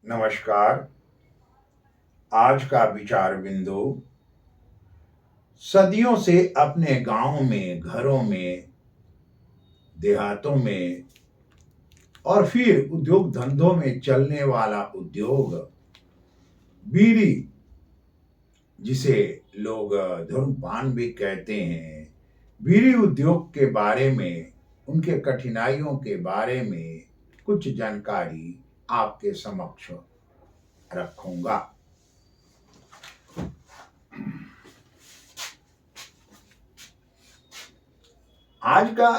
नमस्कार। आज का विचार बिंदु सदियों से अपने गांव में, घरों में, देहातों में और फिर उद्योग धंधों में चलने वाला उद्योग बीड़ी, जिसे लोग धूम्रपान भी कहते हैं, बीड़ी उद्योग के बारे में, उनके कठिनाइयों के बारे में कुछ जानकारी आपके समक्ष रखूंगा। आज का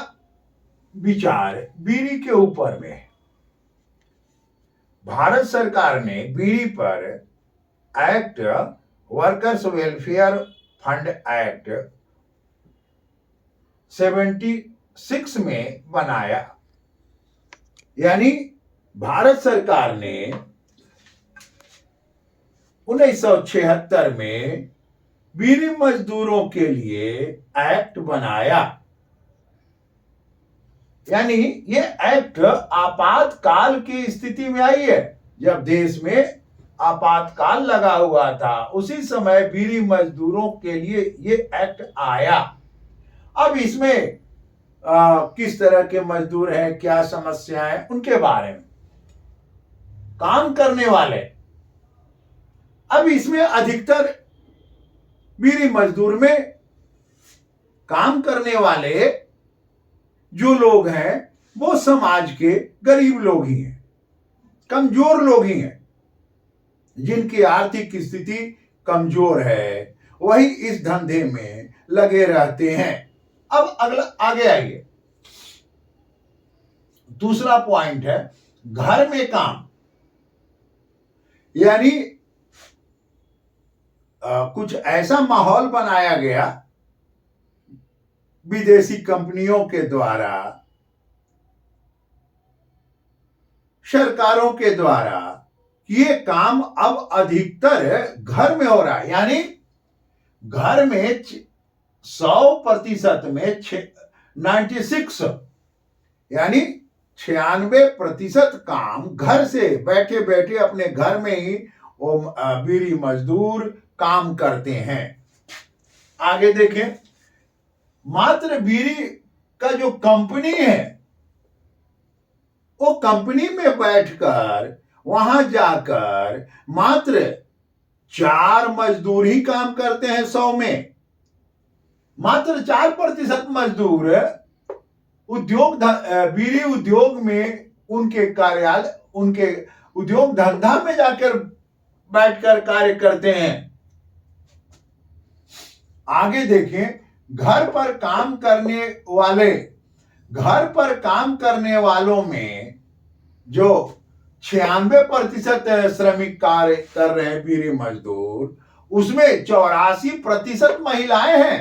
विचार बीड़ी के ऊपर में है। भारत सरकार ने बीड़ी पर act, workers welfare fund act 76 में बनाया। यानी भारत सरकार ने 1976 में बीड़ी मजदूरों के लिए एक्ट बनाया। यानी ये एक्ट आपातकाल की स्थिति में आई है। जब देश में आपातकाल लगा हुआ था, उसी समय बीड़ी मजदूरों के लिए ये एक्ट आया। अब इसमें किस तरह के मजदूर हैं, क्या समस्याएं, उनके बारे में, काम करने वाले, अब इसमें अधिकतर बीड़ी मजदूर में काम करने वाले जो लोग हैं वो समाज के गरीब लोग ही हैं, कमजोर लोग ही हैं, जिनकी आर्थिक स्थिति कमजोर है, वही इस धंधे में लगे रहते हैं। अब अगला आगे आइए। दूसरा पॉइंट है घर में काम। यानी कुछ ऐसा माहौल बनाया गया विदेशी कंपनियों के द्वारा, सरकारों के द्वारा, ये काम अब अधिकतर घर में हो रहा है। यानी घर में 100% में 96, यानी 96% काम घर से बैठे बैठे अपने घर में ही वो बीड़ी मजदूर काम करते हैं। आगे देखें, मात्र बीड़ी का जो कंपनी है, वो कंपनी में बैठकर वहां जाकर मात्र 4 मजदूर ही काम करते हैं 100 में। मात्र 4% मजदूर बीड़ी उद्योग में, उनके कार्यालय, उनके उद्योग धंधा में जाकर बैठकर कार्य करते हैं। आगे देखें, घर पर काम करने वालों में जो 96% श्रमिक कार्य कर रहे हैं बीड़ी मजदूर, उसमें 84% महिलाएं हैं।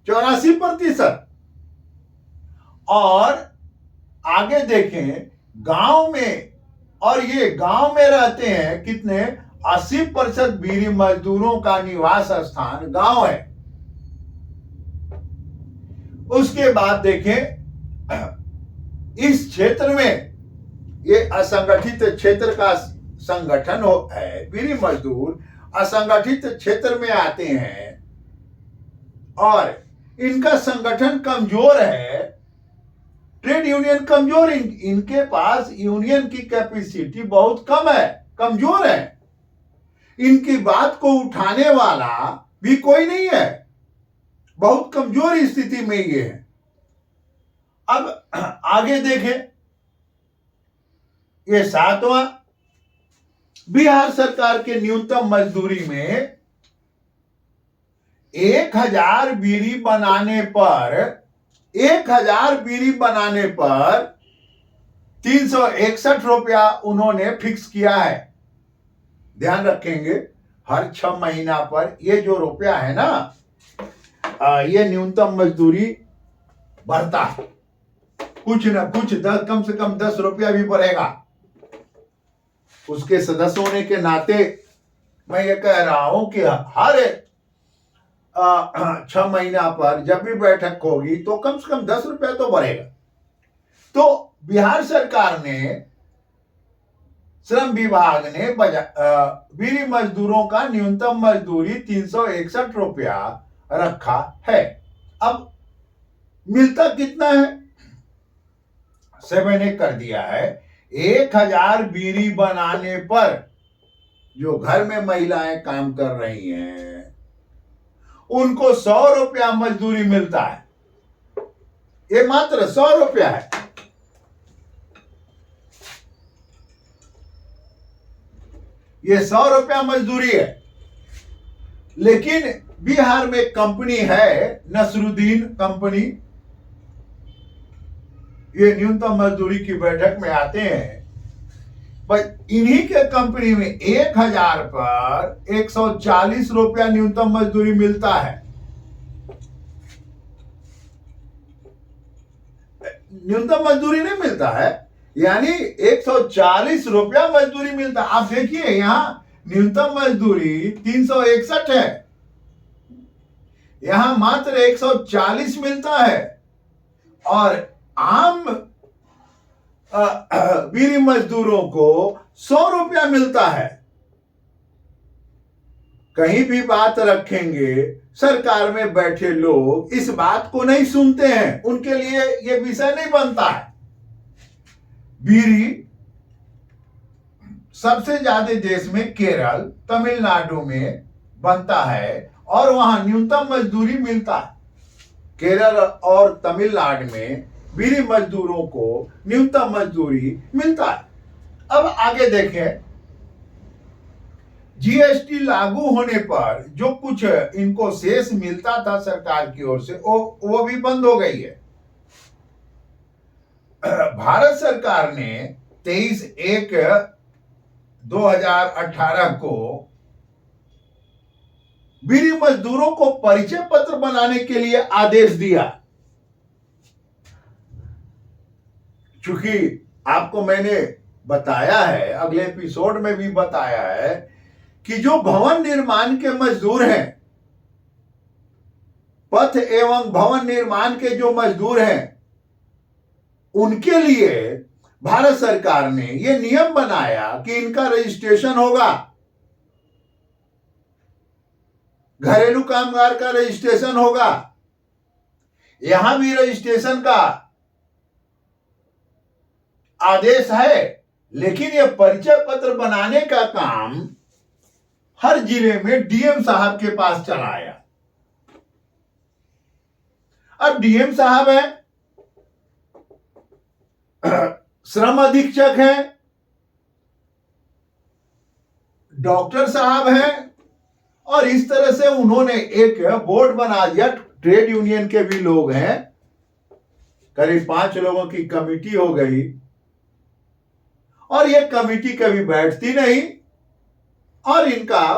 84%। और आगे देखें, गांव में, और ये गांव में रहते हैं कितने, 80% बीड़ी मजदूरों का निवास स्थान गांव है। उसके बाद देखें, इस क्षेत्र में, ये असंगठित क्षेत्र का संगठन है, बीड़ी मजदूर असंगठित क्षेत्र में आते हैं और इनका संगठन कमजोर है, ट्रेड यूनियन कमजोर, इनके पास यूनियन की कैपेसिटी बहुत कम है, कमजोर है, इनकी बात को उठाने वाला भी कोई नहीं है, बहुत कमजोर स्थिति में ये है। अब आगे देखें, ये 7वां, बिहार सरकार के न्यूनतम मजदूरी में 1000 बीड़ी बनाने पर 361 रुपया उन्होंने फिक्स किया है। ध्यान रखेंगे, हर 6 महीना पर ये जो रुपया है ना, ये न्यूनतम मजदूरी बढ़ता है, कुछ ना कुछ, कम से कम 10 रुपया भी बढ़ेगा। उसके सदस्य होने के नाते मैं ये कह रहा हूं कि हर 6 महीना पर जब भी बैठक होगी तो कम से कम 10 रुपया तो बढ़ेगा। तो बिहार सरकार ने श्रम विभाग ने बीड़ी मजदूरों का न्यूनतम मजदूरी 361 रुपया रखा है। अब मिलता कितना है? से मैंने कर दिया है 1000 बीड़ी बनाने पर जो घर में महिलाएं काम कर रही हैं उनको 100 रुपया मजदूरी मिलता है। ये मात्र 100 रुपया है। ये 100 रुपया मजदूरी है। लेकिन बिहार में कंपनी है नसरुद्दीन कंपनी, ये न्यूनतम मजदूरी की बैठक में आते हैं। पर इन्हीं के कंपनी में 1000 पर 140 रुपया न्यूनतम मजदूरी मिलता है। न्यूनतम मजदूरी नहीं मिलता है, यानी 140 रुपया मजदूरी मिलता है। आप देखिए यहां न्यूनतम मजदूरी 361 है, यहां मात्र 140 मिलता है। और आम बीड़ी मजदूरों को 100 रुपया मिलता है। कहीं भी बात रखेंगे सरकार में बैठे लोग इस बात को नहीं सुनते हैं, उनके लिए यह विषय नहीं बनता है। बीड़ी सबसे ज्यादा देश में केरल, तमिलनाडु में बनता है और वहां न्यूनतम मजदूरी मिलता है। केरल और तमिलनाडु में बीड़ी मजदूरों को न्यूनतम मजदूरी मिलता है। अब आगे देखें, जीएसटी लागू होने पर जो कुछ इनको शेष मिलता था सरकार की ओर से वो भी बंद हो गई है। भारत सरकार ने 23/1/2018 को बीड़ी मजदूरों को परिचय पत्र बनाने के लिए आदेश दिया। चूंकि आपको मैंने बताया है, अगले एपिसोड में भी बताया है कि जो भवन निर्माण के मजदूर हैं, पथ एवं भवन निर्माण के जो मजदूर हैं, उनके लिए भारत सरकार ने यह नियम बनाया कि इनका रजिस्ट्रेशन होगा। घरेलू कामगार का रजिस्ट्रेशन होगा। यहां भी रजिस्ट्रेशन का आदेश है, लेकिन यह परिचय पत्र बनाने का काम हर जिले में डीएम साहब के पास चला आया। अब डीएम साहब हैं, श्रम अधीक्षक हैं, डॉक्टर साहब हैं, और इस तरह से उन्होंने एक बोर्ड बना दिया। ट्रेड यूनियन के भी लोग हैं, करीब 5 लोगों की कमेटी हो गई, और ये कमेटी कभी बैठती नहीं और इनका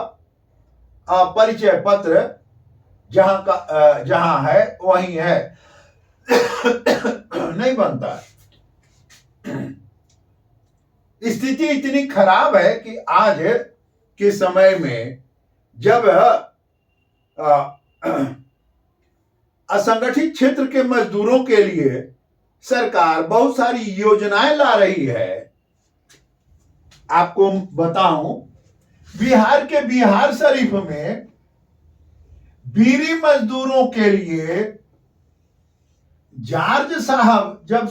परिचय पत्र जहां है वहीं है, नहीं बनता। स्थिति इतनी खराब है कि आज के समय में जब असंगठित क्षेत्र के मजदूरों के लिए सरकार बहुत सारी योजनाएं ला रही है। आपको बताऊं, बिहार के बिहार शरीफ में बीड़ी मजदूरों के लिए जॉर्ज साहब जब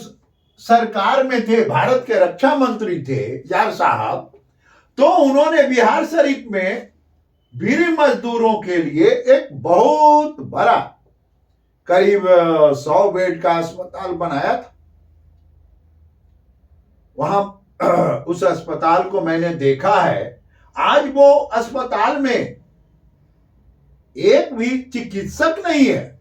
सरकार में थे, भारत के रक्षा मंत्री थे जॉर्ज साहब, तो उन्होंने बिहार शरीफ में बीड़ी मजदूरों के लिए एक बहुत बड़ा करीब 100 बेड का अस्पताल बनाया था। वहां उस अस्पताल को मैंने देखा है। आज वो अस्पताल में एक भी चिकित्सक नहीं है।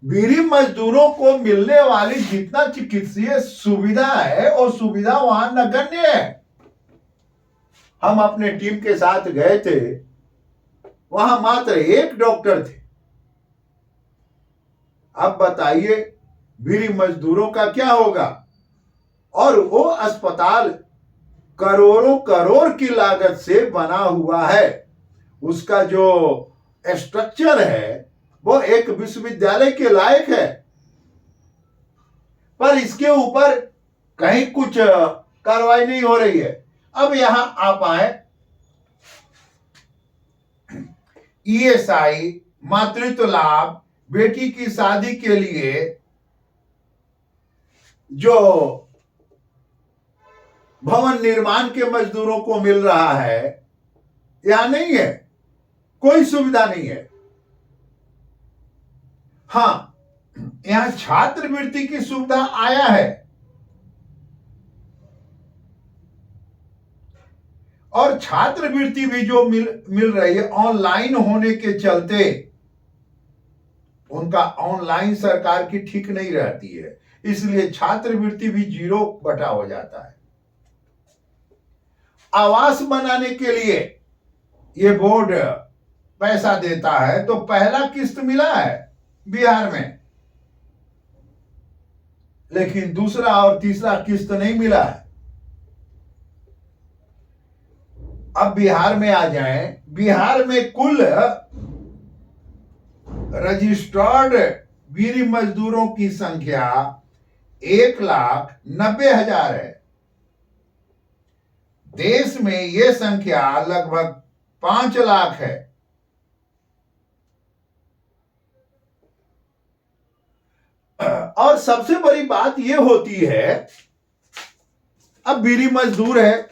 बीड़ी मजदूरों को मिलने वाली जितना चिकित्सीय सुविधा है वो सुविधा वहां नगण्य है। हम अपने टीम के साथ गए थे, वहां मात्र एक डॉक्टर थे। अब बताइए बीड़ी मजदूरों का क्या होगा। और वो अस्पताल करोड़ों करोड़ की लागत से बना हुआ है। उसका जो स्ट्रक्चर है वो एक विश्वविद्यालय के लायक है, पर इसके ऊपर कहीं कुछ कार्रवाई नहीं हो रही है। अब यहां आप आए, ईएसआई, मातृत्व लाभ, बेटी की शादी के लिए जो भवन निर्माण के मजदूरों को मिल रहा है, यहां नहीं है, कोई सुविधा नहीं है। हाँ, यहां छात्रवृत्ति की सुविधा आया है, और छात्रवृत्ति भी जो मिल रही है ऑनलाइन होने के चलते, उनका ऑनलाइन सरकार की ठीक नहीं रहती है, इसलिए छात्रवृत्ति भी 0 बटा हो जाता है। आवास बनाने के लिए ये बोर्ड पैसा देता है, तो पहला किस्त मिला है बिहार में, लेकिन दूसरा और तीसरा किस्त नहीं मिला है। अब बिहार में आ जाएं, बिहार में कुल रजिस्टर्ड बीड़ी मजदूरों की संख्या 1,90,000 है। देश में यह संख्या लगभग 5 लाख है। और सबसे बड़ी बात यह होती है, अब बीड़ी मजदूर है,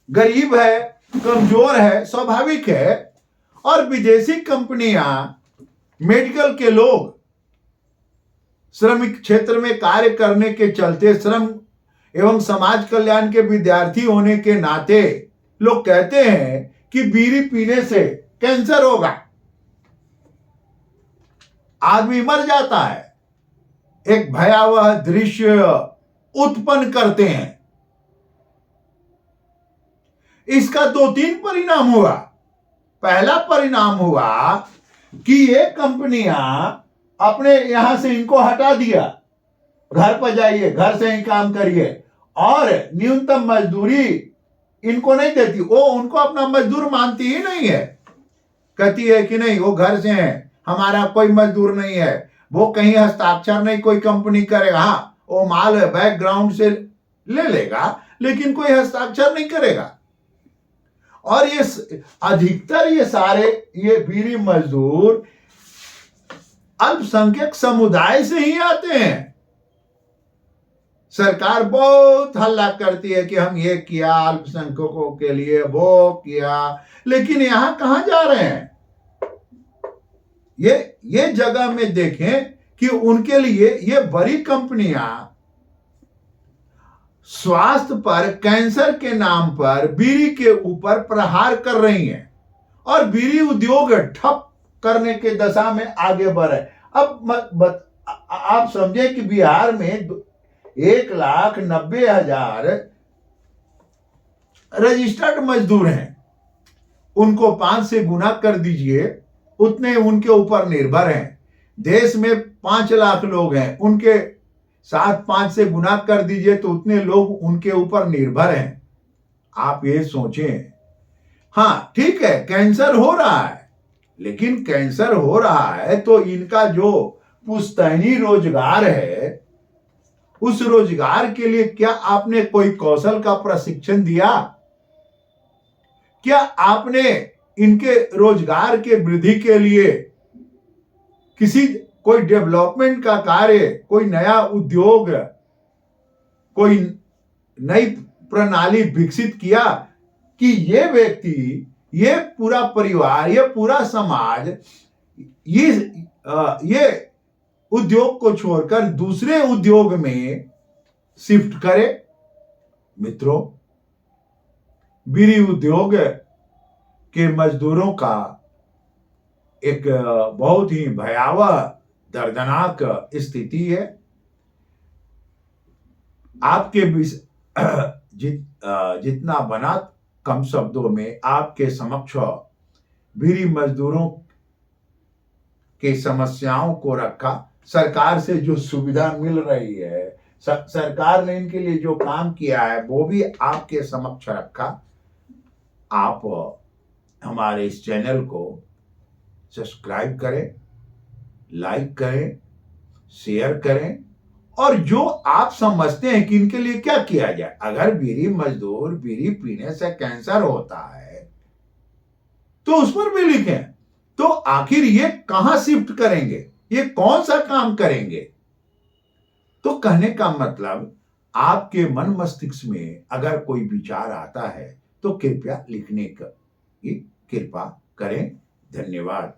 गरीब है, कमजोर है, स्वाभाविक है, और विदेशी कंपनियां, मेडिकल के लोग श्रमिक क्षेत्र में कार्य करने के चलते, श्रम एवं समाज कल्याण के विद्यार्थी होने के नाते लोग कहते हैं कि बीड़ी पीने से कैंसर होगा, आदमी मर जाता है। एक भयावह दृश्य उत्पन्न करते हैं। इसका 2-3 परिणाम हुआ। पहला परिणाम हुआ कि ये कंपनियां अपने यहां से इनको हटा दिया, घर पर जाइए, घर से ही काम करिए, और न्यूनतम मजदूरी इनको नहीं देती। वो उनको अपना मजदूर मानती ही नहीं है, कहती है कि नहीं वो घर से है, हमारा कोई मजदूर नहीं है, वो कहीं हस्ताक्षर नहीं कोई कंपनी करेगा। हाँ, वो माल बैकग्राउंड से ले लेगा, लेकिन कोई हस्ताक्षर नहीं करेगा। और ये अधिकतर ये सारे ये बीड़ी मजदूर अल्पसंख्यक समुदाय से ही आते हैं। सरकार बहुत हल्ला करती है कि हम ये किया अल्पसंख्यकों के लिए, वो किया, लेकिन यहां कहां जा रहे हैं? ये जगह में देखें कि उनके लिए ये बड़ी कंपनियां स्वास्थ्य पर, कैंसर के नाम पर बीड़ी के ऊपर प्रहार कर रही हैं, और बीड़ी उद्योग ठप करने के दशा में आगे बढ़ रहे। अब आप समझे कि बिहार में 1,90,000 रजिस्टर्ड मजदूर हैं, उनको 5 से गुना कर दीजिए, उतने उनके ऊपर निर्भर हैं। देश में 5 लाख लोग हैं, उनके साथ 5 से गुना कर दीजिए तो उतने लोग उनके ऊपर निर्भर हैं। आप ये सोचें। हाँ ठीक है, कैंसर हो रहा है, लेकिन कैंसर हो रहा है तो इनका जो पुश्तैनी रोजगार है, उस रोजगार के लिए क्या आपने कोई कौशल का प्रशिक्षण दिया? क्या आपने इनके रोजगार के वृद्धि के लिए कोई डेवलपमेंट का कार्य, कोई नया उद्योग, कोई नई प्रणाली विकसित किया कि ये व्यक्ति, ये पूरा परिवार, ये पूरा समाज ये उद्योग को छोड़कर दूसरे उद्योग में शिफ्ट करे? मित्रों, बीड़ी उद्योग के मजदूरों का एक बहुत ही भयावह, दर्दनाक स्थिति है। आपके जितना बना कम शब्दों में आपके समक्ष बीड़ी मजदूरों की समस्याओं को रखा। सरकार से जो सुविधा मिल रही है, सरकार ने इनके लिए जो काम किया है, वो भी आपके समक्ष रखा। आप हमारे इस चैनल को सब्सक्राइब करें, लाइक करें, शेयर करें और जो आप समझते हैं कि इनके लिए क्या किया जाए। अगर बीड़ी मजदूर बीड़ी पीने से कैंसर होता है तो उस पर भी लिखें। तो आखिर ये कहां शिफ्ट करेंगे, ये कौन सा काम करेंगे। तो कहने का मतलब, आपके मन मस्तिष्क में अगर कोई विचार आता है तो कृपया लिखने की कृपा करें। धन्यवाद।